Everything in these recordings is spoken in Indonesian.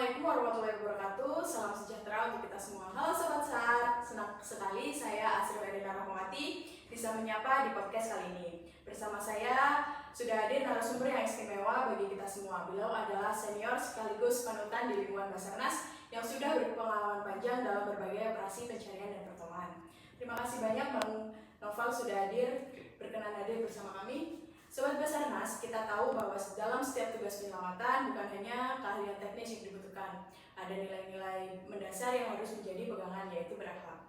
Assalamualaikum warahmatullahi wabarakatuh. Salam sejahtera untuk kita semua. Halo Sobat SAR, senang sekali saya Asri Erina Rahmawati bisa menyapa di podcast kali ini. Bersama saya sudah hadir narasumber yang istimewa bagi kita semua. Beliau adalah senior sekaligus panutan di lingkungan Basarnas yang sudah berpengalaman panjang dalam berbagai operasi pencarian dan pertolongan. Terima kasih banyak Bang Noval sudah berkenan hadir bersama kami. Sobat Basarnas, kita tahu bahwa dalam setiap tugas penyelamatan bukan hanya keahlian teknis yang dibutuhkan, ada nilai-nilai mendasar yang harus menjadi pegangan, yaitu berakhlak.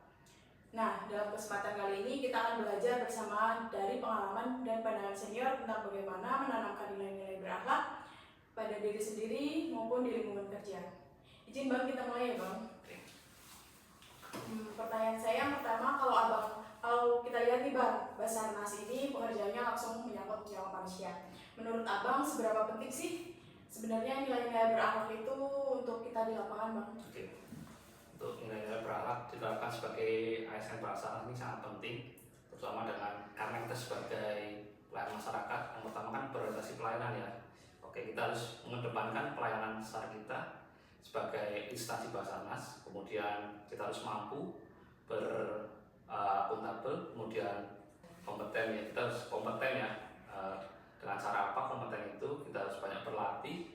Nah, dalam kesempatan kali ini kita akan belajar bersama dari pengalaman dan pandangan senior tentang bagaimana menanamkan nilai-nilai berakhlak pada diri sendiri maupun di lingkungan kerja. Izin Bang, kita mulai ya Bang. Pertanyaan saya yang pertama, kalau kita lihat nih Bang, Basarnas ini pekerjaannya langsung menyangkut nyawa manusia. Menurut Abang, seberapa penting sih sebenarnya nilai-nilai berakhlak itu untuk kita di lapangan Bang? Oke. Untuk nilai-nilai berakhlak diterapkan sebagai ASN Basarnas ini sangat penting, terutama karena kita sebagai pelayan masyarakat, yang pertama kan berorientasi pelayanan ya. Oke, kita harus mengedepankan pelayanan SAR kita sebagai instansi Basarnas, kemudian kita harus mampu akuntabel, kemudian kompeten ya, kita harus kompeten ya. Dengan cara apa kompeten itu? Kita harus banyak berlatih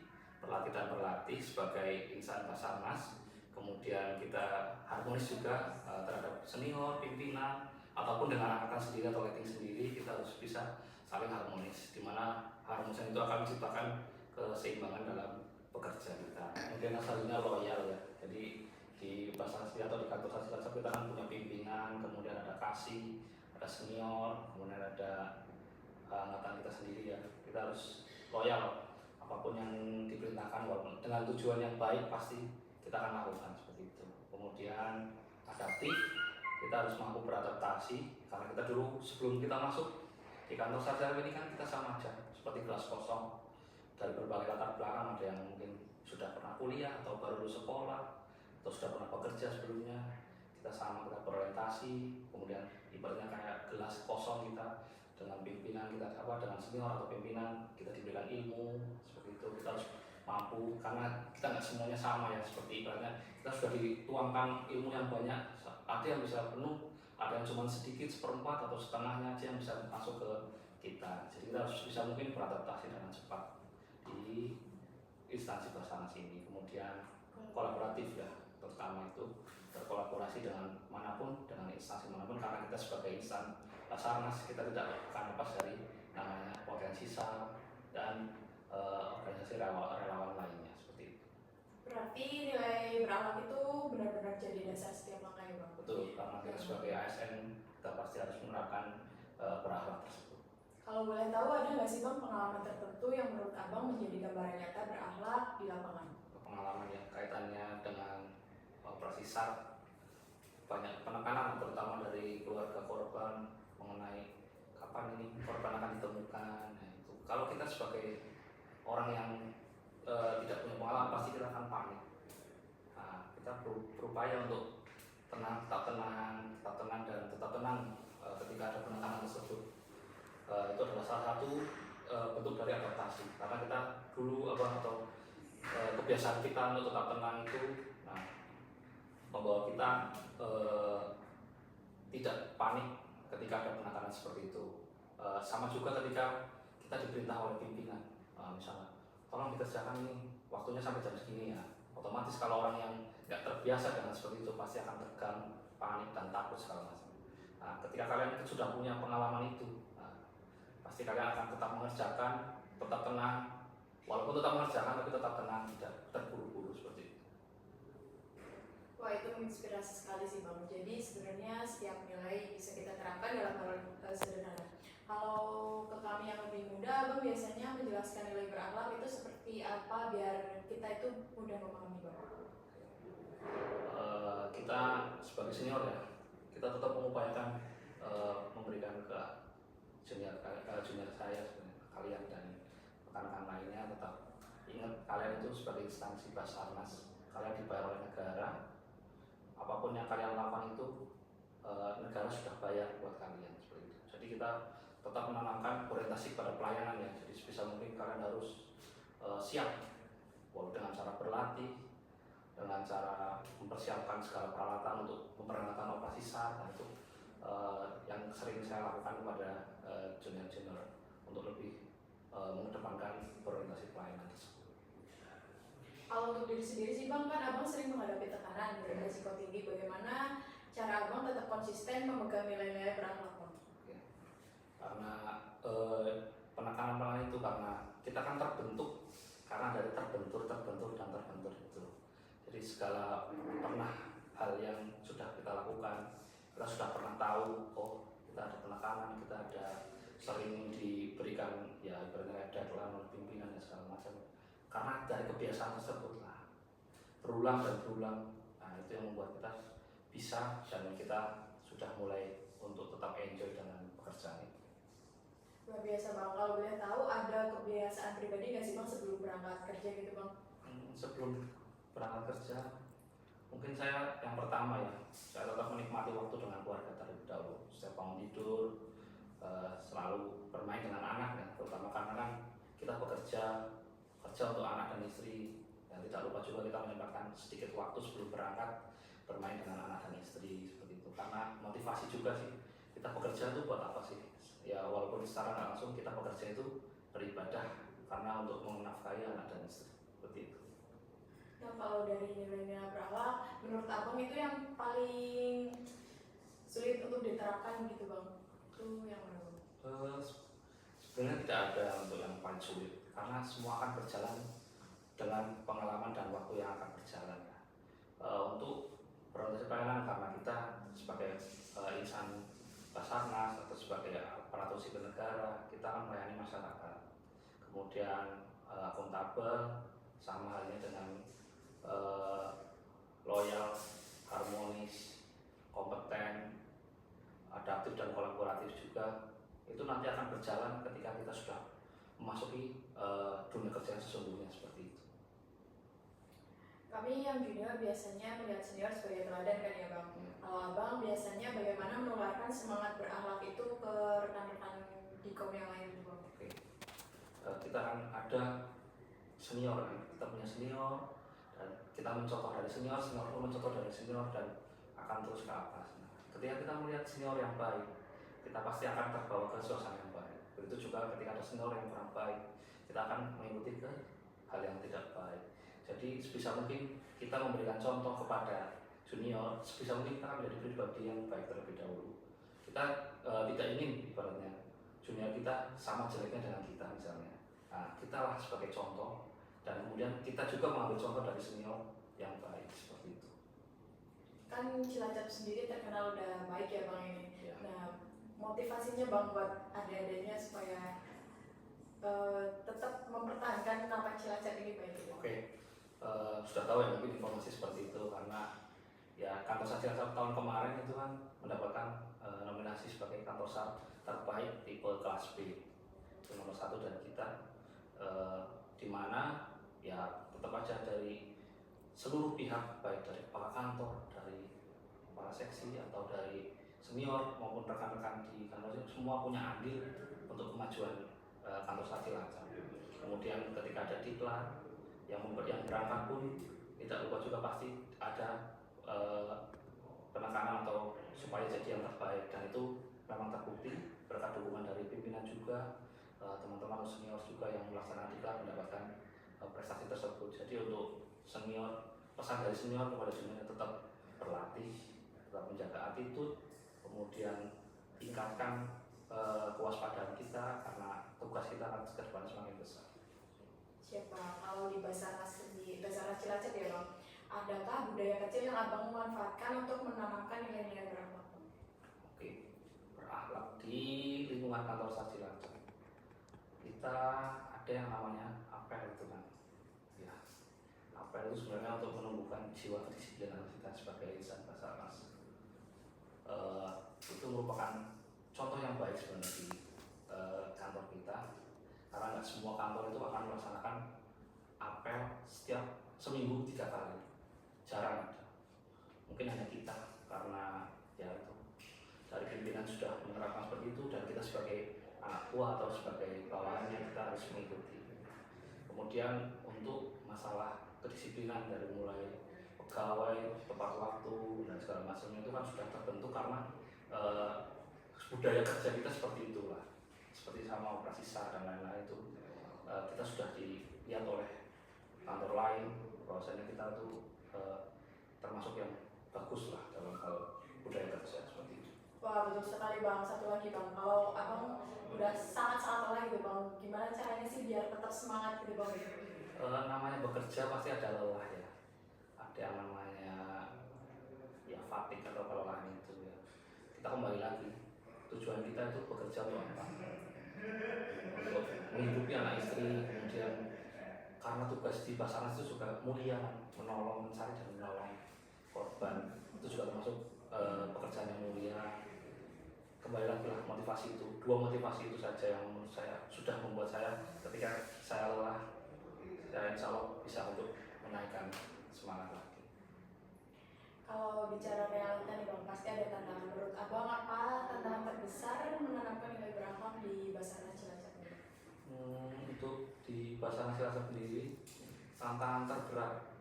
sebagai insan Basarnas. Kemudian kita harmonis juga terhadap senior, pimpinan, ataupun dengan angkatan sendiri atau leading sendiri, kita harus bisa saling harmonis, dimana harmonis itu akan menciptakan keseimbangan dalam pekerja kita. Kemudian asalnya loyal ya, jadi di Basarnas atau di kantor Sasilan kita kan punya pimpinan, kemudian ada kasih, ada senior, kemudian ada angkatan kita sendiri ya. Kita harus loyal apapun yang diperintahkan, walaupun dengan tujuan yang baik pasti kita akan lakukan seperti itu. Kemudian adaptif, kita harus mampu beradaptasi karena kita dulu sebelum kita masuk di kantor Sasilan ini kan kita sama aja seperti gelas kosong, dari berbagai latar belakang, ada yang mungkin sudah pernah kuliah atau baru lulus sekolah atau sudah pernah bekerja sebelumnya. Kita berorientasi, kemudian ibaratnya kayak gelas kosong kita dengan pimpinan kita dengan senior atau pimpinan kita diberikan ilmu seperti itu. Kita harus mampu karena kita nggak semuanya sama ya, seperti ibaratnya kita sudah dituangkan ilmu yang banyak, ada yang bisa penuh, ada yang cuma sedikit seperempat atau setengahnya aja yang bisa masuk ke kita. Jadi kita harus bisa mungkin beradaptasi dengan cepat di instansi Basarnas ini. Kemudian kolaboratif ya, terutama itu berkolaborasi dengan manapun, dengan instansi manapun, karena kita sebagai insan Basarnas kita tidak akan lepas dari namanya potensi SAR dan organisasi relawan lainnya seperti itu. Berarti nilai berakhlak itu benar-benar jadi dasar setiap langkah ya Bang? Betul, karena kita sebagai ASN kita pasti harus menerapkan berakhlak tersebut. Kalau boleh tahu, ada nggak sih Bang pengalaman tertentu yang menurut Abang menjadi gambaran nyata berakhlak di lapangan? Pengalaman ya, kaitannya dengan operasi SAR, banyak penekanan terutama dari keluarga korban mengenai kapan ini korban akan ditemukan. Nah, itu kalau kita sebagai orang yang tidak punya pengalaman pasti kita akan panik. Nah, kita berupaya untuk tetap tenang dan tetap tenang ketika ada penekanan tersebut. Itu adalah salah satu bentuk dari adaptasi, karena kita dulu kebiasaan kita untuk tetap tenang itu membawa kita tidak panik ketika ada penekanan seperti itu. Sama juga ketika kita diperintah oleh pimpinan, misalnya tolong dikerjakan ini, waktunya sampai jam segini ya. Otomatis kalau orang yang nggak terbiasa dengan seperti itu pasti akan tegang, panik dan takut segala macam. Nah, ketika kalian sudah punya pengalaman itu, pasti kalian akan tetap mengerjakan, tetap tenang, walaupun tetap mengerjakan tapi tetap tenang, tidak terburu-buru seperti itu. Wah, itu menginspirasi sekali sih Bang. Jadi sebenarnya setiap nilai bisa kita terapkan dalam hal sederhana. Kalau ke kami yang lebih muda, Bang biasanya menjelaskan nilai berakhlak itu seperti apa biar kita itu mudah memahami Bang? Kita sebagai senior ya, kita tetap mengupayakan memberikan ke junior saya sebenarnya, kalian dan rekan-rekan lainnya, tetap ingat kalian itu sebagai instansi Basarnas, kalian dibayar oleh negara. Apapun yang kalian lakukan itu negara sudah bayar buat kalian seperti itu. Jadi kita tetap menanamkan orientasi pada pelayanan ya. Jadi sebisa mungkin kalian harus siap, walau dengan cara berlatih, dengan cara mempersiapkan segala peralatan untuk memerintahkan operasi SAR. Nah, itu yang sering saya lakukan kepada junior-junior untuk lebih mengedepankan berorientasi pelayanan tersebut. Kalau untuk diri sendiri sih Bang, kan Abang sering menghadapi tekanan dan resiko tinggi. Bagaimana cara Abang tetap konsisten memegang nilai-nilai berakhlak Bang? Karena penekanan itu karena kita kan terbentuk karena dari terbentur itu. Jadi segala pernah hal yang sudah kita lakukan, kita sudah pernah tahu, oh kita ada penekanan, kita ada sering diberikan ya ibaratnya deadline oleh pimpinan dan segala macam. Karena dari kebiasaan tersebut lah berulang dan berulang, nah itu yang membuat kita bisa dan kita sudah mulai untuk tetap enjoy dengan pekerjaan itu. Luar biasa Bang, kalau boleh tahu ada kebiasaan pribadi nggak sih Bang sebelum berangkat kerja gitu Bang? Sebelum berangkat kerja, mungkin saya yang pertama ya, saya tetap menikmati waktu dengan keluarga terlebih dahulu. Setiap bangun tidur, selalu bermain dengan anak ya, terutama karena kan kita bekerja untuk anak dan istri. Dan tidak lupa juga kita menyempatkan sedikit waktu sebelum berangkat bermain dengan anak dan istri seperti itu. Karena motivasi juga sih, kita bekerja itu buat apa sih? Ya walaupun secara nggak langsung kita bekerja itu beribadah karena untuk menafkahi anak dan istri seperti itu. Nah kalau dari nilai-nilai berakhlak, menurut Abang itu yang paling sulit untuk diterapkan gitu Bang? Itu yang mana Bang? Sebenarnya tidak ada untuk yang paling sulit karena semua akan berjalan dengan pengalaman dan waktu yang akan berjalan ya. Untuk berorientasi pelayanan karena kita sebagai insan Basarnas atau sebagai aparatur sipil negara, kita akan melayani masyarakat. Kemudian akuntabel sama halnya dengan loyal, harmonis, kompeten, adaptif dan kolaboratif juga. Itu nanti akan berjalan ketika kita sudah memasuki dunia kerja yang sesungguhnya seperti itu. Kami yang junior biasanya melihat senior sebagai teladan kan ya Bang. Kalau Abang biasanya bagaimana menularkan semangat berakhlak itu ke rekan-rekan di kaum yang lain gitu Bang? Oke. Kita kan ada senior kan, kita punya senior dan kita mencontoh dari senior pun mencontoh dari senior dan akan terus ke atas. Nah, ketika kita melihat senior yang baik, kita pasti akan terbawa ke suasana yang baik. Begitu juga ketika ada senior yang kurang baik, kita akan mengikuti ke hal yang tidak baik. Jadi sebisa mungkin kita memberikan contoh kepada junior, sebisa mungkin kita akan menjadi pribadi yang baik terlebih dahulu. Kita tidak ingin ibaratnya junior kita sama jeleknya dengan kita misalnya. Nah, kita lah sebagai contoh dan kemudian kita juga mengambil contoh dari senior yang baik seperti itu. Kan Cilacap sendiri terkenal udah baik ya Bang ini. Ya. Nah, motivasinya Bang buat adik-adiknya supaya tetap mempertahankan nama Cilacap ini baik gitu. Oke. Sudah tahu ya mungkin informasi seperti itu karena ya kantor SAR Cilacap tahun kemarin itu kan mendapatkan nominasi sebagai kantor SAR terbaik tipe kelas B, itu nomor 1 dari kita, di mana ya tetap aja dari seluruh pihak baik dari kepala kantor, dari kepala seksi atau dari senior maupun rekan-rekan di kantor semua punya andil untuk kemajuan kantor SAR Cilacap. Kemudian ketika ada diklat yang berangkat pun tidak lupa juga pasti ada penekanan atau supaya jadi yang terbaik, dan itu memang terbukti berkat dukungan dari pimpinan juga, teman-teman senior juga yang melaksanakan diklat mendapatkan prestasi tersebut. Jadi untuk senior, pesan dari senior kepada junior tetap berlatih, tetap menjaga attitude, kemudian tingkatkan kewaspadaan kita karena tugas kita akan ke depan semakin besar. Siapa kalau di Basarnas Cilacap ya Bang, adakah budaya kecil yang Abang manfaatkan untuk menanamkan nilai-nilai berakhlak? Oke, berakhlak di lingkungan kantor SAR Cilacap kita ada yang namanya apel itu kan ya, apel itu sebenarnya untuk menumbuhkan jiwa kedisiplinan kita sebagai insan Basarnas. Itu merupakan contoh yang baik sebenarnya di kantor kita, karena nggak semua kantor itu akan melaksanakan apel setiap seminggu 3 kali, jarang ada. Mungkin hanya kita karena ya itu dari pimpinan sudah menerapkan seperti itu dan kita sebagai anak buah atau sebagai bawahannya kita harus mengikuti. Kemudian untuk masalah kedisiplinan dari mulai pegawai tepat waktu dan segala macamnya itu kan sudah terbentuk karena budaya kerja kita seperti itulah, seperti sama operasi SAR dan lain-lain itu kita sudah dilihat oleh kantor lain bahwasanya kita tuh termasuk yang bagus lah dalam hal budaya kerja seperti itu. Wah, betul sekali Bang. Satu lagi Bang, kalau Abang udah sangat-sangat lelah gitu Bang, gimana caranya sih biar tetap semangat gitu Bang? Namanya bekerja pasti ada lelah ya, ada yang namanya ya fatigue atau kelelahan itu ya. Kita kembali lagi, tujuan kita itu bekerja untuk apa? Untuk menghidupi anak istri, kemudian karena tugas di Basarnas itu juga mulia, menolong, mencari dan menolong korban, itu juga termasuk pekerjaan yang mulia. Kembali lagi lah motivasi itu, dua motivasi itu saja yang menurut saya sudah membuat saya ketika saya lelah, saya insya Allah bisa untuk menaikkan semangat lagi. Kalau bicara realita nih Bang, pasti ada tantangan. Menurut Abang apa tantangan terbesar menerapkan nilai berakhlak di Basarnas Cilacap ini? Untuk di Basarnas Cilacap sendiri, tantangan terberat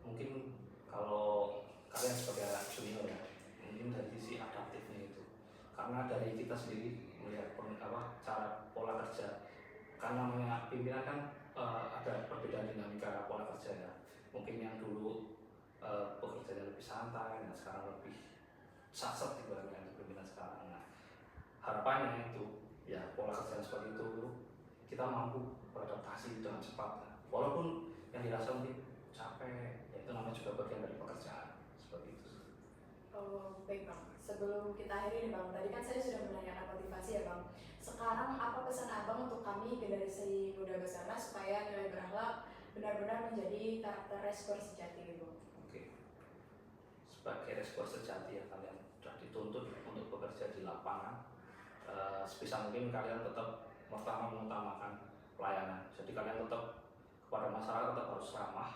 mungkin kalau kalian sebagai anak junior ya, mungkin dari sisi adaptifnya itu, karena dari kita sendiri melihat cara pola kerja, karena namanya pimpinan kan ada perbedaan dinamika pola kerja ya, mungkin yang dulu bekerjanya lebih santai, dan sekarang lebih satset dibandingkan pimpinan sekarang. Nah, harapannya itu ya pola kerja seperti itu kita mampu beradaptasi dengan cepat, walaupun yang dirasa mungkin capek, ya itu namanya juga bagian dari pekerjaan seperti itu. Oh, baik Bang. Sebelum kita akhiri nih Bang, tadi kan saya sudah menanyakan motivasi ya Bang. Sekarang apa pesan Abang untuk kami generasi muda Basarnas supaya nilai berakhlak benar-benar menjadi karakter respons sejati gitu? Oke. Sebagai respons sejati ya, kalian sudah dituntut untuk bekerja di lapangan. Sebisa mungkin kalian tetap mengutamakan pelayanan. Jadi kalian tetap kepada masyarakat tetap harus ramah.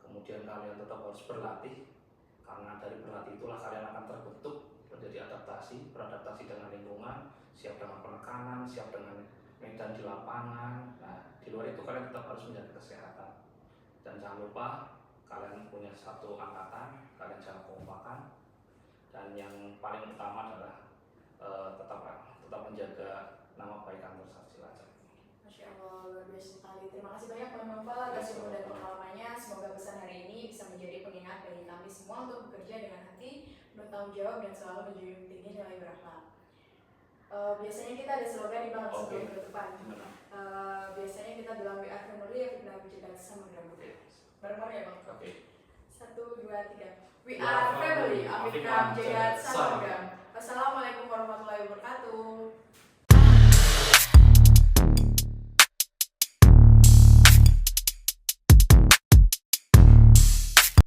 Kemudian kalian tetap harus berlatih, karena dari berlatih itulah kalian akan terbentuk menjadi beradaptasi dengan lingkungan, siap dengan penekanan, siap dengan medan di lapangan. Nah, di luar itu kalian tetap harus menjaga kesehatan. Dan jangan lupa kalian punya satu angkatan, kalian jangan kompakan. Dan yang paling utama adalah tetap menjaga nama baik kantor SAR Cilacap. Masya Allah, luar biasa sekali. Terima kasih banyak Bang Novel atas ilmu dan pengalamannya. Semoga pesan hari ini bisa menjadi pengingat bagi kami semua untuk bekerja dengan hati, bertanggung jawab, dan selalu menjunjung tinggi nilai berakhlak. Biasanya kita ada slogan di Bang sebelum penutupan. Biasanya kita bilang we are family, fitnah wujudan sama geramu. Bareng-bareng ya Bang? Oke. 1, 2, 3. We are family, Afifnam Jayat Samagam.